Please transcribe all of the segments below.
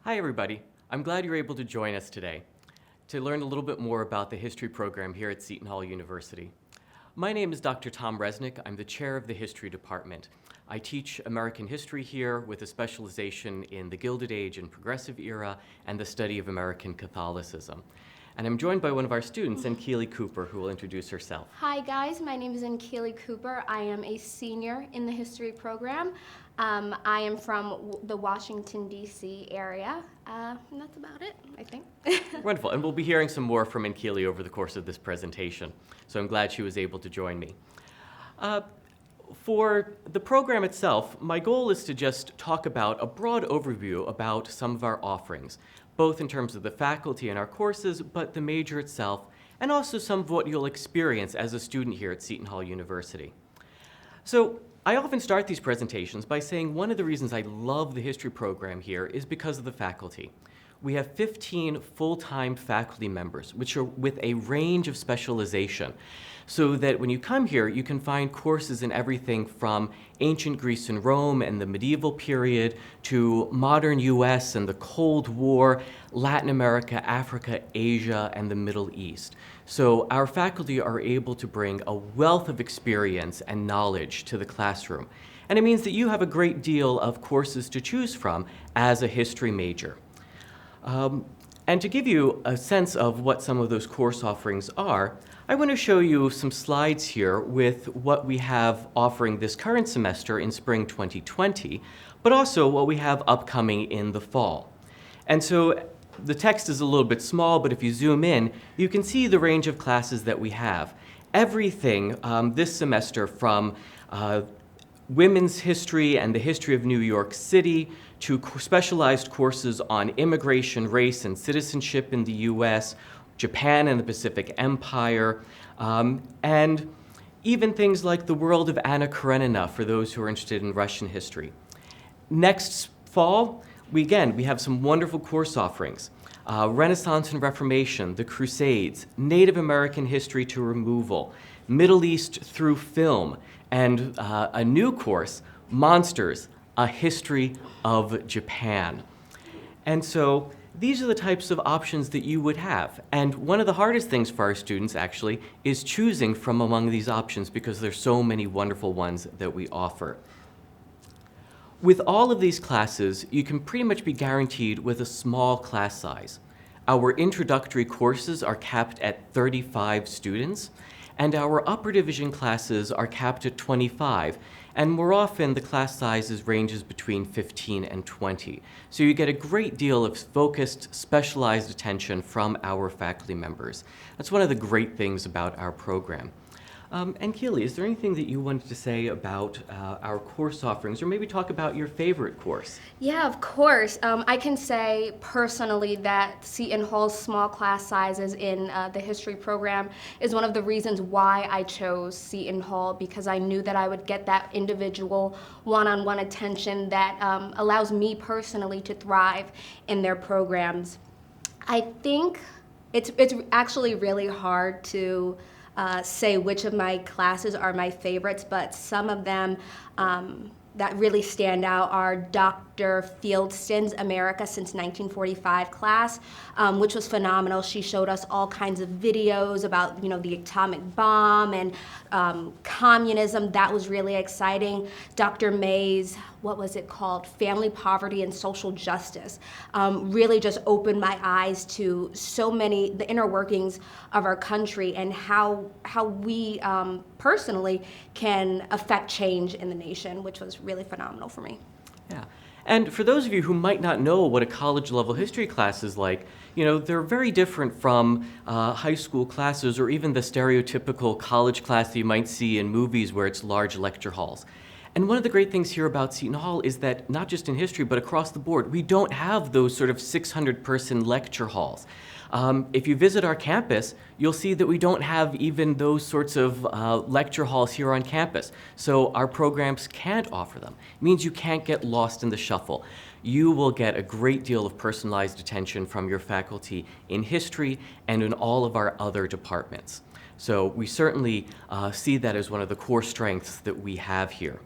Hi, everybody. I'm glad you're able to join us today to learn a little bit more about the history program here at Seton Hall University. My name is Dr. Tom Resnick. I'm the chair of the history department. I teach American history here with a specialization in the Gilded Age and Progressive Era and the study of American Catholicism. And I'm joined by one of our students, Keely Cooper, who will introduce herself. Hi guys, my name is Keely Cooper. I am a senior in the history program. I am from the Washington, D.C. area, and that's about it, I think. Wonderful, and we'll be hearing some more from Keely over the course of this presentation, so I'm glad she was able to join me. For the program itself, my goal is to just talk about a broad overview about some of our offerings, both in terms of the faculty and our courses, but the major itself, and also some of what you'll experience as a student here at Seton Hall University. So I often start these presentations by saying one of the reasons I love the history program here is because of the faculty. We have 15 full-time faculty members, which are with a range of specialization, so that when you come here, you can find courses in everything from ancient Greece and Rome and the medieval period to modern US and the Cold War, Latin America, Africa, Asia, and the Middle East. So our faculty are able to bring a wealth of experience and knowledge to the classroom. And it means that you have a great deal of courses to choose from as a history major. And to give you a sense of what some of those course offerings are, I want to show you some slides here with what we have offering this current semester in spring 2020, but also what we have upcoming in the fall. And so the text is a little bit small, but if you zoom in, you can see the range of classes that we have. Everything this semester from women's history and the history of New York City to specialized courses on immigration, race, and citizenship in the US, Japan and the Pacific Empire, and even things like the world of Anna Karenina for those who are interested in Russian history. Next fall, we have some wonderful course offerings. Renaissance and Reformation, the Crusades, Native American history to removal, Middle East through film, and a new course, Monsters, a History of Japan. And so these are the types of options that you would have. And one of the hardest things for our students, actually, is choosing from among these options because there's so many wonderful ones that we offer. With all of these classes, you can pretty much be guaranteed with a small class size. Our introductory courses are capped at 35 students, and our upper division classes are capped at 25, and more often the class sizes ranges between 15 and 20. So you get a great deal of focused, specialized attention from our faculty members. That's one of the great things about our program. And Keely, is there anything that you wanted to say about our course offerings, or maybe talk about your favorite course? Yeah, of course. I can say personally that Seton Hall's small class sizes in the history program is one of the reasons why I chose Seton Hall, because I knew that I would get that individual one-on-one attention that allows me personally to thrive in their programs. I think it's actually really hard to say which of my classes are my favorites, but some of them that really stand out are Dr. Fieldston's America Since 1945 class, which was phenomenal. She showed us all kinds of videos about, the atomic bomb and communism. That was really exciting. Dr. May's, what was it called? Family Poverty and Social Justice. Really just opened my eyes to so many, the inner workings of our country and how we personally can affect change in the nation, which was really phenomenal for me. Yeah. And for those of you who might not know what a college-level history class is like, they're very different from high school classes or even the stereotypical college class that you might see in movies where it's large lecture halls. And one of the great things here about Seton Hall is that not just in history, but across the board, we don't have those sort of 600-person lecture halls. If you visit our campus, you'll see that we don't have even those sorts of lecture halls here on campus. So our programs can't offer them. It means you can't get lost in the shuffle. You will get a great deal of personalized attention from your faculty in history and in all of our other departments. So we certainly see that as one of the core strengths that we have here.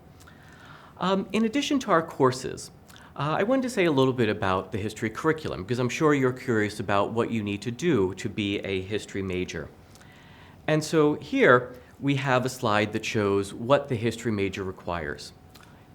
In addition to our courses, I wanted to say a little bit about the history curriculum because I'm sure you're curious about what you need to do to be a history major. And so here we have a slide that shows what the history major requires.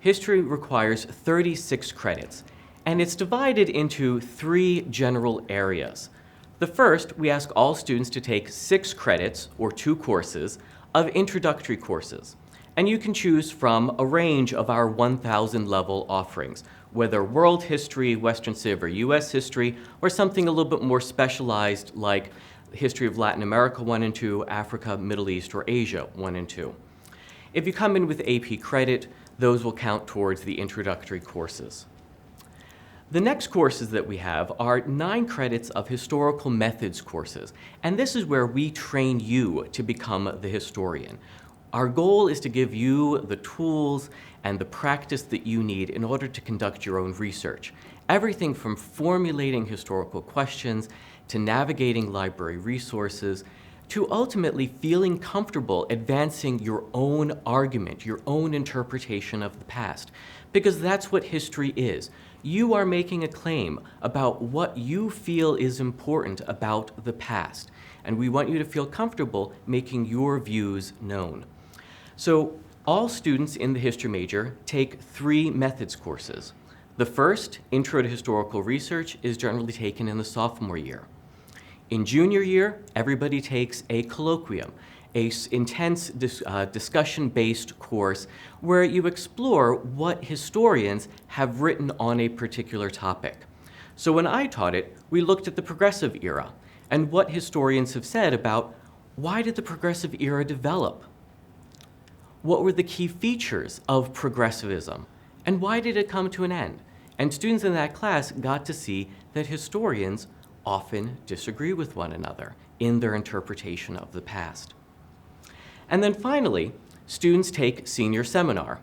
History requires 36 credits, and it's divided into 3 general areas. The first, we ask all students to take 6 credits, or 2 courses, of introductory courses. And you can choose from a range of our 1,000 level offerings, whether world history, Western Civ, or US history, or something a little bit more specialized like history of Latin America 1 and 2, Africa, Middle East, or Asia 1 and 2. If you come in with AP credit, those will count towards the introductory courses. The next courses that we have are 9 credits of historical methods courses, and this is where we train you to become the historian. Our goal is to give you the tools and the practice that you need in order to conduct your own research. Everything from formulating historical questions to navigating library resources to ultimately feeling comfortable advancing your own argument, your own interpretation of the past. Because that's what history is. You are making a claim about what you feel is important about the past, and we want you to feel comfortable making your views known. So all students in the history major take 3 methods courses. The first, Intro to Historical Research, is generally taken in the sophomore year. In junior year, everybody takes a colloquium, an intense discussion-based course where you explore what historians have written on a particular topic. So when I taught it, we looked at the Progressive Era and what historians have said about why did the Progressive Era develop? What were the key features of progressivism? And why did it come to an end? And students in that class got to see that historians often disagree with one another in their interpretation of the past. And then finally, students take senior seminar,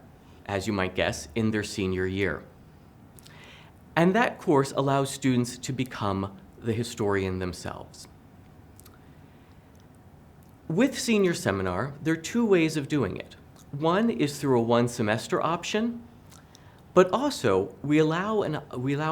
as you might guess, in their senior year. And that course allows students to become the historian themselves. With senior seminar, there are 2 ways of doing it. One is through a 1-semester option, but also we allow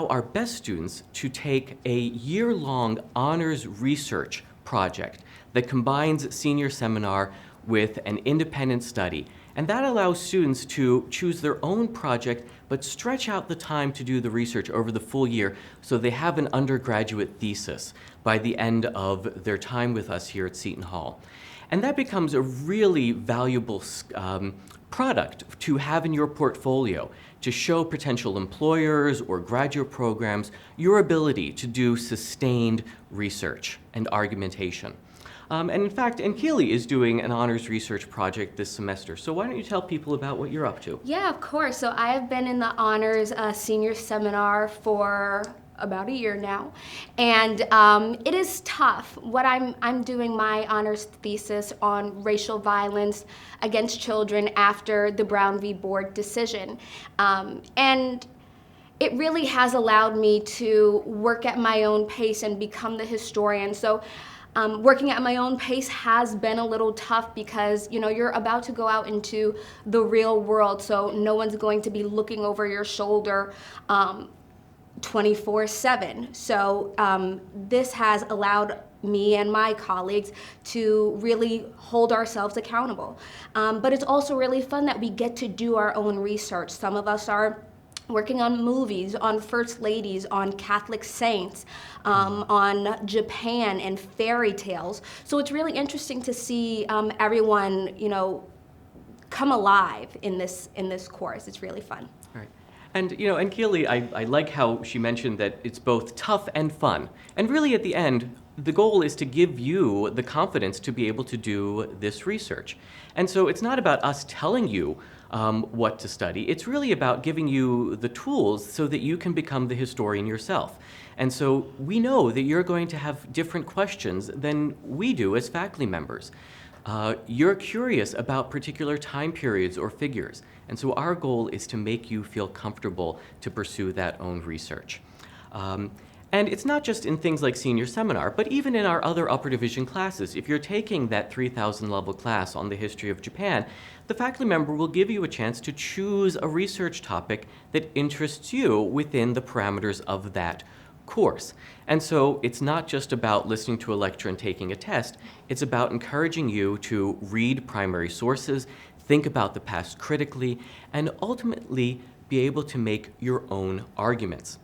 our best students to take a year-long honors research project that combines senior seminar with an independent study. And that allows students to choose their own project, but stretch out the time to do the research over the full year so they have an undergraduate thesis by the end of their time with us here at Seton Hall. And that becomes a really valuable product to have in your portfolio to show potential employers or graduate programs your ability to do sustained research and argumentation. And in fact, Keely is doing an honors research project this semester. So why don't you tell people about what you're up to? Yeah, of course. So I have been in the honors senior seminar for about a year now, and it is tough. What I'm doing my honors thesis on racial violence against children after the Brown v. Board decision, and it really has allowed me to work at my own pace and become the historian. So working at my own pace has been a little tough because, you know, you're about to go out into the real world, so no one's going to be looking over your shoulder 24/7. So this has allowed me and my colleagues to really hold ourselves accountable. But it's also really fun that we get to do our own research. Some of us are working on movies, on first ladies, on Catholic saints, on Japan and fairy tales. So it's really interesting to see everyone, you know, come alive in this course. It's really fun. Right. And, you know, and Keely, I like how she mentioned that it's both tough and fun. And really at the end, the goal is to give you the confidence to be able to do this research. And so it's not about us telling you what to study. It's really about giving you the tools so that you can become the historian yourself. And so we know that you're going to have different questions than we do as faculty members. You're curious about particular time periods or figures. And so our goal is to make you feel comfortable to pursue that own research. And it's not just in things like senior seminar, but even in our other upper division classes. If you're taking that 3,000 level class on the history of Japan, the faculty member will give you a chance to choose a research topic that interests you within the parameters of that course. And so it's not just about listening to a lecture and taking a test, it's about encouraging you to read primary sources, think about the past critically, and ultimately be able to make your own arguments.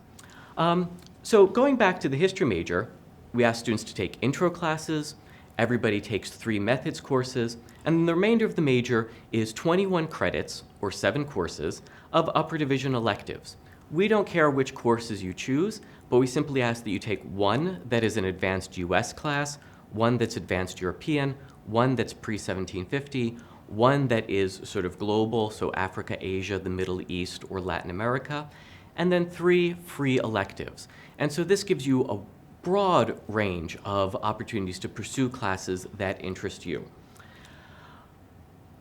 So going back to the history major, we ask students to take intro classes, everybody takes 3 methods courses, and the remainder of the major is 21 credits, or 7 courses, of upper division electives. We don't care which courses you choose, but we simply ask that you take one that is an advanced US class, one that's advanced European, one that's pre-1750, one that is sort of global, so Africa, Asia, the Middle East, or Latin America, and then 3 free electives. And so this gives you a broad range of opportunities to pursue classes that interest you.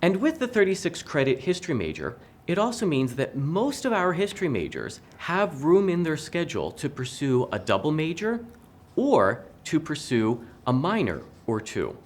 And with the 36 credit history major, it also means that most of our history majors have room in their schedule to pursue a double major or to pursue a minor or 2.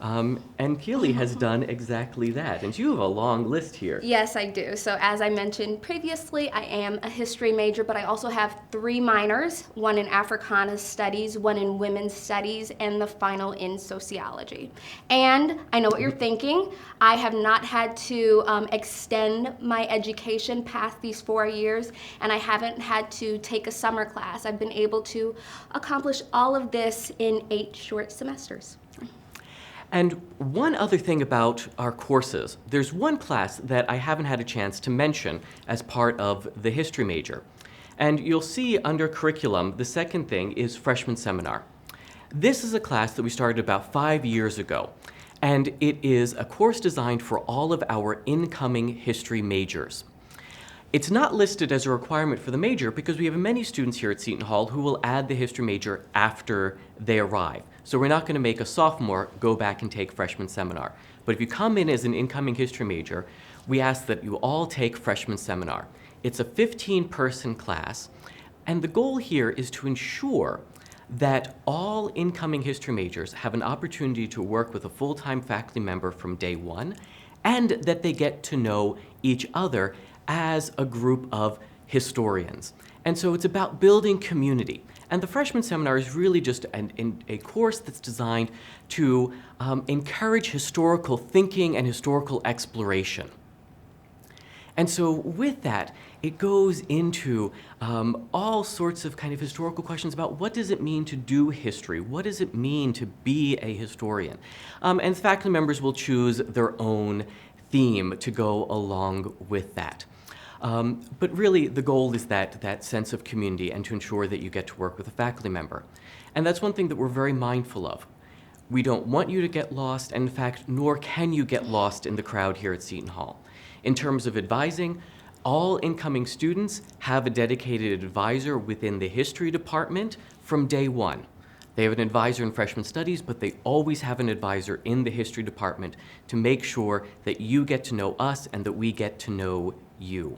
And Keely has done exactly that. And you have a long list here. Yes, I do. So as I mentioned previously, I am a history major, but I also have 3 minors, one in Africana Studies, one in Women's Studies, and the final in Sociology. And I know what you're thinking. I have not had to extend my education past these 4 years, and I haven't had to take a summer class. I've been able to accomplish all of this in 8 short semesters. And one other thing about our courses, there's one class that I haven't had a chance to mention as part of the history major. And you'll see under curriculum, the second thing is freshman seminar. This is a class that we started about 5 years ago, and it is a course designed for all of our incoming history majors. It's not listed as a requirement for the major because we have many students here at Seton Hall who will add the history major after they arrive. So we're not going to make a sophomore go back and take freshman seminar. But if you come in as an incoming history major, we ask that you all take freshman seminar. It's a 15-person class, and the goal here is to ensure that all incoming history majors have an opportunity to work with a full-time faculty member from day one, and that they get to know each other as a group of historians. And so it's about building community. And the freshman seminar is really just a course that's designed to encourage historical thinking and historical exploration. And so with that, it goes into all sorts of kind of historical questions about what does it mean to do history? What does it mean to be a historian? And faculty members will choose their own theme to go along with that. But really, the goal is that sense of community and to ensure that you get to work with a faculty member. And that's one thing that we're very mindful of. We don't want you to get lost, and in fact, nor can you get lost in the crowd here at Seton Hall. In terms of advising, all incoming students have a dedicated advisor within the history department from day one. They have an advisor in freshman studies, but they always have an advisor in the history department to make sure that you get to know us and that we get to know you.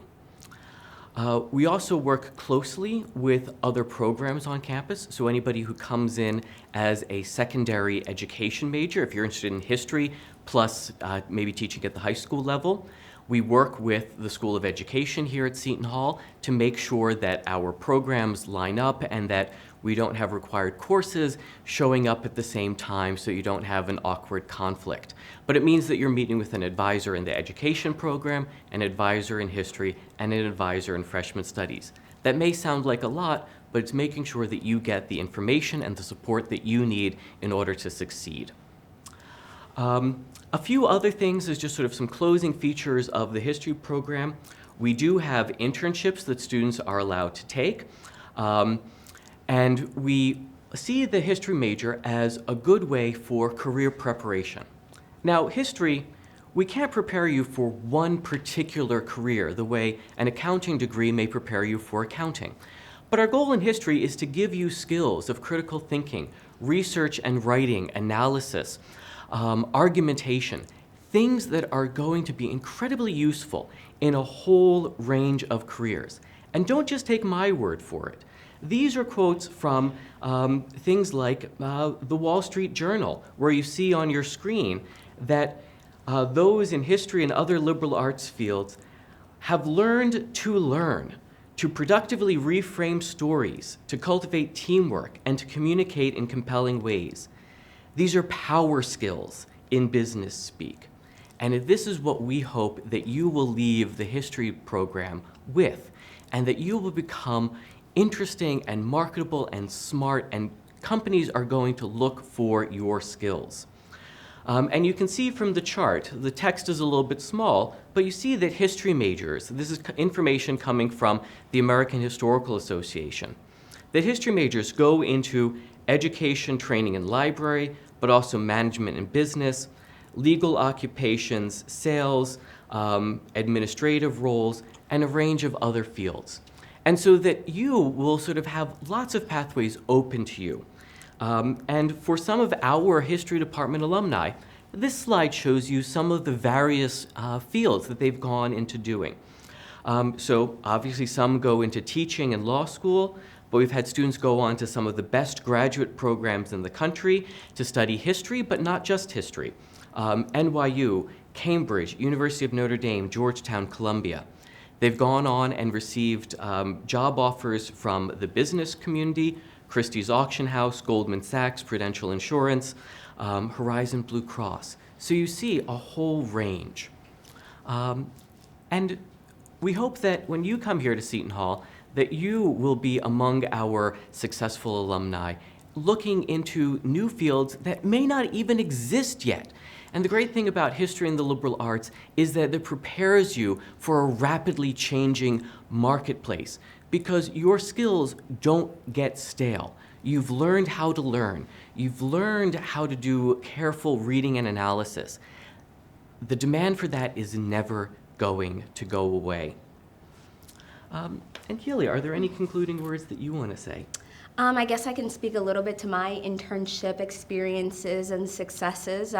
We also work closely with other programs on campus, so anybody who comes in as a secondary education major, if you're interested in history, plus maybe teaching at the high school level, we work with the School of Education here at Seton Hall to make sure that our programs line up and that we don't have required courses showing up at the same time so you don't have an awkward conflict. But it means that you're meeting with an advisor in the education program, an advisor in history, and an advisor in freshman studies. That may sound like a lot, but it's making sure that you get the information and the support that you need in order to succeed. A few other things is just sort of some closing features of the history program. We do have internships that students are allowed to take. And we see the history major as a good way for career preparation. Now, history, we can't prepare you for one particular career the way an accounting degree may prepare you for accounting. But our goal in history is to give you skills of critical thinking, research and writing, analysis, argumentation, things that are going to be incredibly useful in a whole range of careers. And don't just take my word for it. These are quotes from things like the Wall Street Journal, where you see on your screen that those in history and other liberal arts fields have learned to learn, to productively reframe stories, to cultivate teamwork, and to communicate in compelling ways. These are power skills in business speak. And this is what we hope that you will leave the history program with, and that you will become interesting and marketable and smart, and companies are going to look for your skills. And you can see from the chart, the text is a little bit small, but you see that history majors, this is information coming from the American Historical Association, that history majors go into education, training, and library, but also management and business, legal occupations, sales, administrative roles, and a range of other fields. And so that you will sort of have lots of pathways open to you. And for some of our history department alumni, this slide shows you some of the various fields that they've gone into doing. So obviously some go into teaching and law school, but we've had students go on to some of the best graduate programs in the country to study history, but not just history. NYU, Cambridge, University of Notre Dame, Georgetown, Columbia. They've gone on and received job offers from the business community, Christie's Auction House, Goldman Sachs, Prudential Insurance, Horizon Blue Cross. So you see a whole range. And we hope that when you come here to Seton Hall, that you will be among our successful alumni looking into new fields that may not even exist yet. And the great thing about history and the liberal arts is that it prepares you for a rapidly changing marketplace, because your skills don't get stale. You've learned how to learn. You've learned how to do careful reading and analysis. The demand for that is never going to go away. And Keely, are there any concluding words that you want to say? I guess I can speak a little bit to my internship experiences and successes.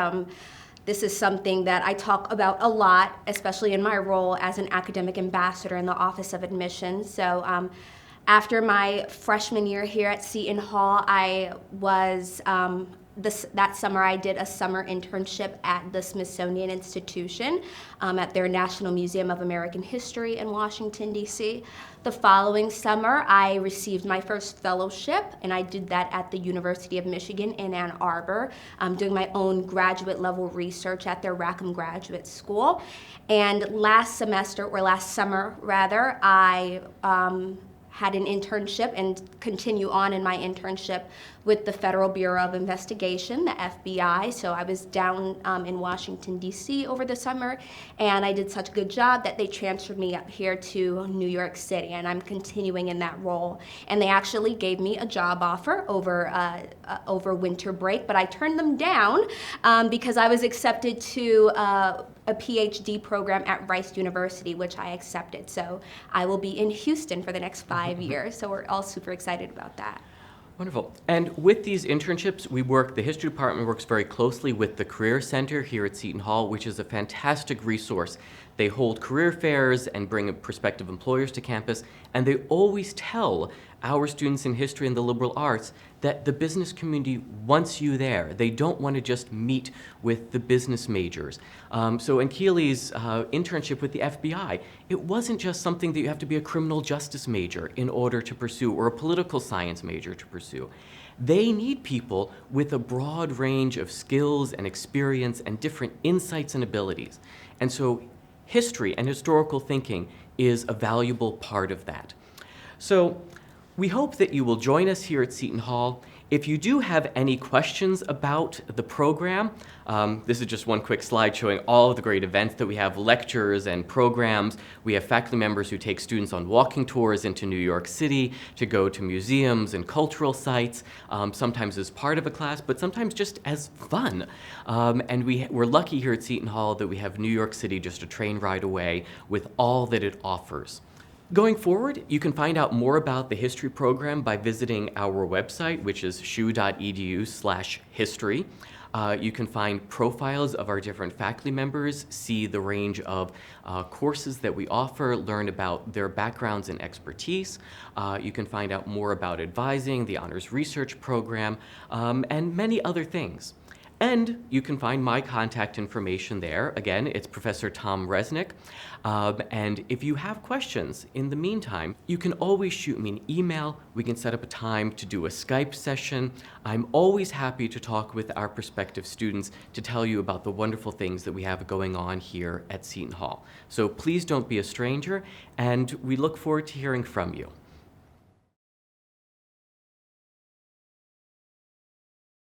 This is something that I talk about a lot, especially in my role as an academic ambassador in the Office of Admissions. So after my freshman year here at Seton Hall, I was that summer I did a summer internship at the Smithsonian Institution at their National Museum of American History in Washington, D.C. The following summer, I received my first fellowship, and I did that at the University of Michigan in Ann Arbor, doing my own graduate level research at their Rackham Graduate School. And last summer, I had an internship and continue on in my internship with the Federal Bureau of Investigation, the FBI. So I was down in Washington, D.C. over the summer, and I did such a good job that they transferred me up here to New York City, and I'm continuing in that role. And they actually gave me a job offer over winter break, but I turned them down because I was accepted to a PhD program at Rice University, which I accepted. So I will be in Houston for the next 5 years. So we're all super excited about that. Wonderful. And with these internships, the history department works very closely with the Career Center here at Seton Hall, which is a fantastic resource. They hold career fairs and bring prospective employers to campus, and they always tell our students in history and the liberal arts that the business community wants you there. They don't want to just meet with the business majors. So in Keely's internship with the FBI, it wasn't just something that you have to be a criminal justice major in order to pursue, or a political science major to pursue. They need people with a broad range of skills and experience and different insights and abilities. And so history and historical thinking is a valuable part of that. So we hope that you will join us here at Seton Hall. If you do have any questions about the program, this is just one quick slide showing all of the great events that we have, lectures and programs. We have faculty members who take students on walking tours into New York City to go to museums and cultural sites, sometimes as part of a class, but sometimes just as fun. And we're lucky here at Seton Hall that we have New York City just a train ride away with all that it offers. Going forward, you can find out more about the history program by visiting our website, which is shu.edu/history. You can find profiles of our different faculty members, see the range of courses that we offer, learn about their backgrounds and expertise. You can find out more about advising, the honors research program, and many other things. And you can find my contact information there. Again, it's Professor Tom Resnick. And if you have questions in the meantime, you can always shoot me an email. We can set up a time to do a Skype session. I'm always happy to talk with our prospective students to tell you about the wonderful things that we have going on here at Seton Hall. So please don't be a stranger, and we look forward to hearing from you.